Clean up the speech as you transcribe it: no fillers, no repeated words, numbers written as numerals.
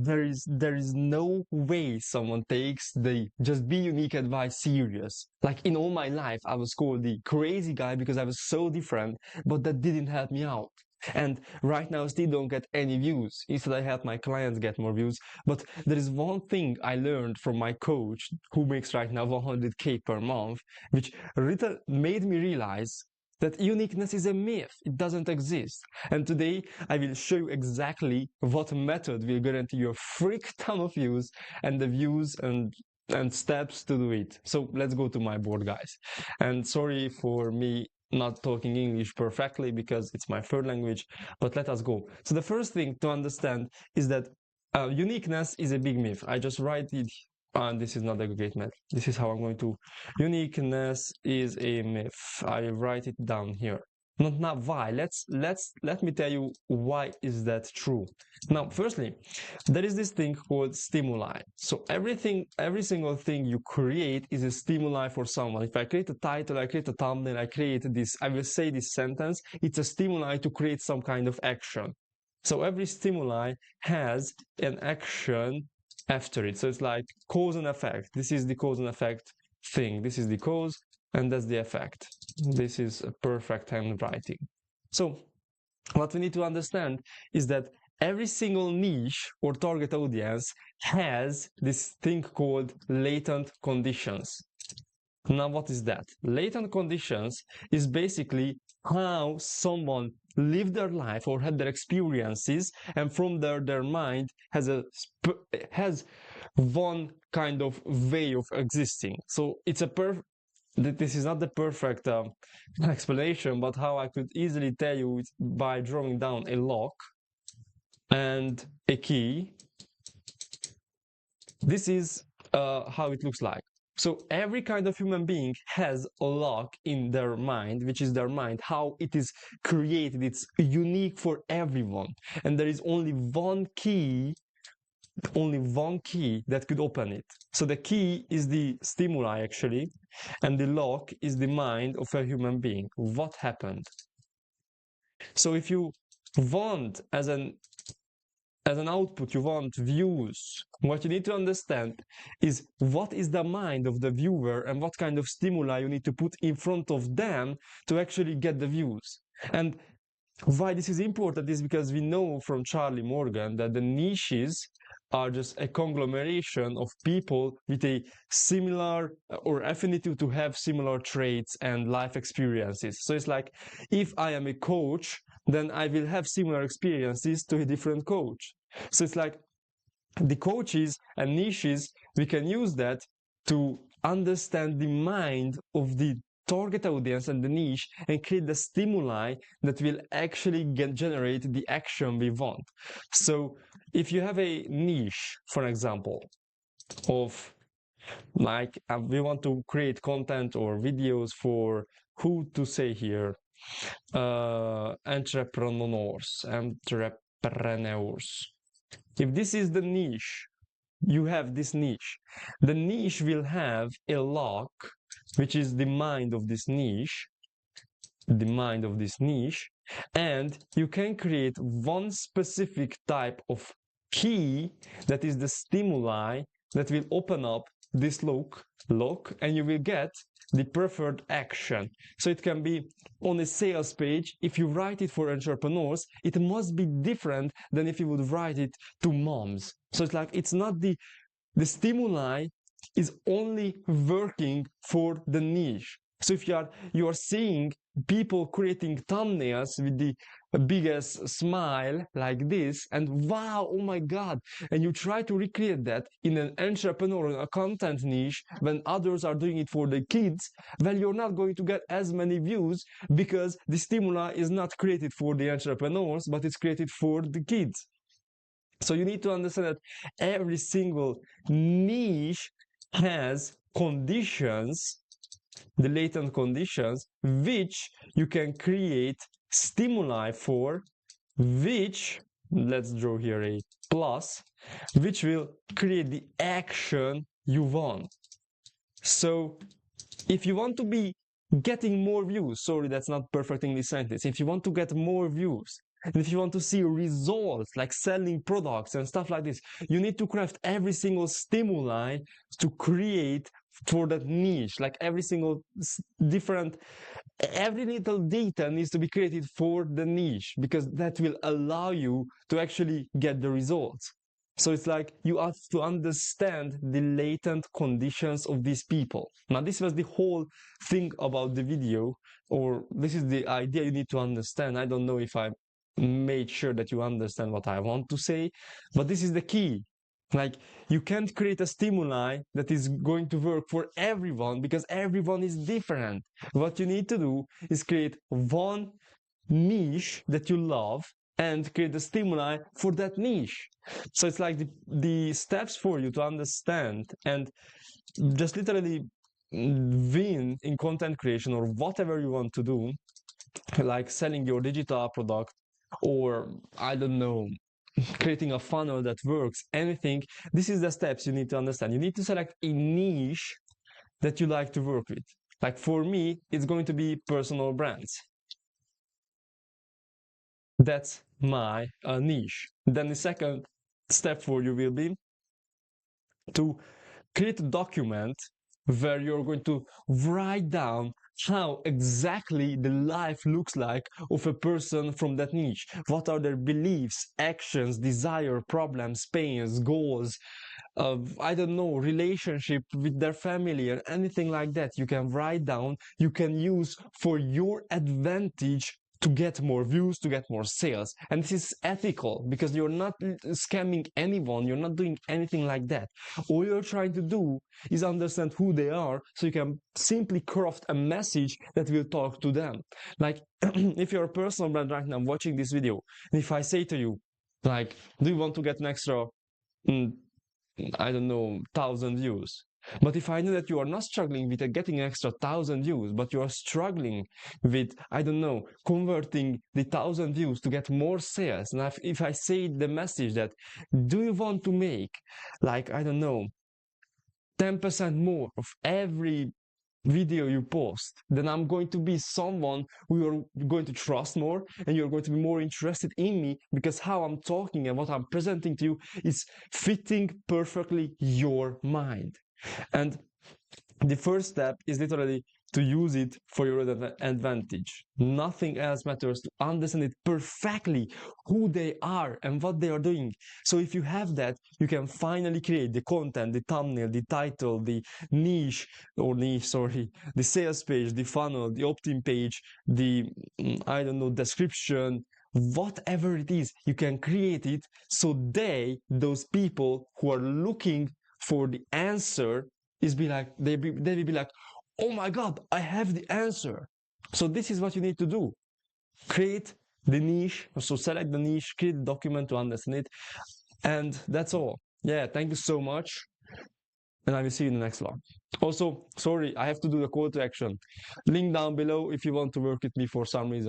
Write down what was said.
there is no way someone takes the just be unique advice serious. Like in all my life, I was called the crazy guy because I was so different, but that didn't help me out. And right now, I still don't get any views. Instead, I help my clients get more views. But there is one thing I learned from my coach, who makes right now 100K per month, which made me realize that uniqueness is a myth. It doesn't exist. And today, I will show you exactly what method will guarantee you a freak ton of views and the views and steps to do it. So let's go to my board, guys. And sorry for me not talking English perfectly because it's my third language, but let us go. So the first thing to understand is that uniqueness is a big myth. I just write it, and this is not a great myth. This is how I'm going to. Uniqueness is a myth. I write it down here. Not now why. Let me tell you why is that true. Now, firstly, there is this thing called stimuli. So every single thing you create is a stimuli for someone. If I create a title, I create a thumbnail, I create this, I will say this sentence, it's a stimuli to create some kind of action. So every stimuli has an action after it. So it's like cause and effect. This is the cause and effect thing. This is the cause, and that's the effect. This is a perfect handwriting. So what we need to understand is that every single niche or target audience has this thing called latent conditions. Now, what is that? Latent conditions is basically how someone lived their life or had their experiences, and from there their mind has one kind of way of existing. So it's a this is not the perfect explanation, but how I could easily tell you is by drawing down a lock and a key. This is how it looks like. So every kind of human being has a lock in their mind, which is their mind, how it is created. It's unique for everyone. And there is only one key that could open it. So the key is the stimuli actually, and the lock is the mind of a human being. What happened? So if you want as an output, you want views, what you need to understand is what is the mind of the viewer and what kind of stimuli you need to put in front of them to actually get the views. And why this is important is because we know from Charlie Morgan that the niches are just a conglomeration of people with a similar or affinity to have similar traits and life experiences. So it's like if I am a coach, then I will have similar experiences to a different coach. So it's like the coaches and niches, we can use that to understand the mind of the target audience and the niche and create the stimuli that will actually generate the action we want. So if you have a niche, for example, of like we want to create content or videos for who to say here, entrepreneurs. If this is the niche, you have this niche. The niche will have a lock, which is the mind of this niche, and you can create one specific type of key that is the stimuli that will open up this lock, and you will get the preferred action. So it can be on a sales page. If you write it for entrepreneurs, it must be different than if you would write it to moms. So it's like it's not the stimuli is only working for the niche. So if you are seeing people creating thumbnails with the biggest smile like this, and wow, oh my god, and you try to recreate that in an entrepreneur or a content niche when others are doing it for the kids, well, you're not going to get as many views because the stimuli is not created for the entrepreneurs, but it's created for the kids. So you need to understand that every single niche has conditions, the latent conditions, which you can create stimuli for, which, let's draw here a plus, which will create the action you want. So if you want to be getting more views, sorry, that's not perfect English sentence. If you want to get more views, And if you want to see results like selling products and stuff like this, you need to craft every single stimuli to create for that niche. Like every single different, every little data needs to be created for the niche, because that will allow you to actually get the results. So it's like you have to understand the latent conditions of these people. Now, this was the whole thing about the video, or this is the idea you need to understand. I don't know if I made sure that you understand what I want to say, but this is the key. Like, you can't create a stimuli that is going to work for everyone, because everyone is different. What you need to do is create one niche that you love and create a stimuli for that niche. So it's like the steps for you to understand and just literally win in content creation or whatever you want to do, like selling your digital product, or I don't know, creating a funnel that works, anything. This is the steps you need to understand. You need to select a niche that you like to work with. Like for me, it's going to be personal brands. That's my niche. Then the second step for you will be to create a document where you're going to write down how exactly the life looks like of a person from that niche. What are their beliefs, actions, desire, problems, pains, goals, I don't know, relationship with their family or anything like that. You can write down, you can use for your advantage to get more views, to get more sales. And this is ethical, because you're not scamming anyone, you're not doing anything like that. All you're trying to do is understand who they are, so you can simply craft a message that will talk to them. Like, if you're a personal brand right now watching this video, and if I say to you, like, do you want to get an extra, I don't know, 1,000 views? But if I know that you are not struggling with getting an extra 1,000 views, but you are struggling with, I don't know, converting the 1,000 views to get more sales, and if I say the message that, do you want to make, like, I don't know, 10% more of every video you post, then I'm going to be someone who you're going to trust more, and you're going to be more interested in me, because how I'm talking and what I'm presenting to you is fitting perfectly your mind. And the first step is literally to use it for your advantage. Nothing else matters, to understand it perfectly, who they are and what they are doing. So if you have that, you can finally create the content, the thumbnail, the title, the the sales page, the funnel, the opt-in page, the, I don't know, description, whatever it is, you can create it so those people who are looking for the answer is be like, they will be like, oh my God, I have the answer. So this is what you need to do. Create the niche, so select the niche, create the document to understand it, and that's all. Yeah, thank you so much, and I will see you in the next vlog. Also, sorry, I have to do the call to action. Link down below if you want to work with me for some reason.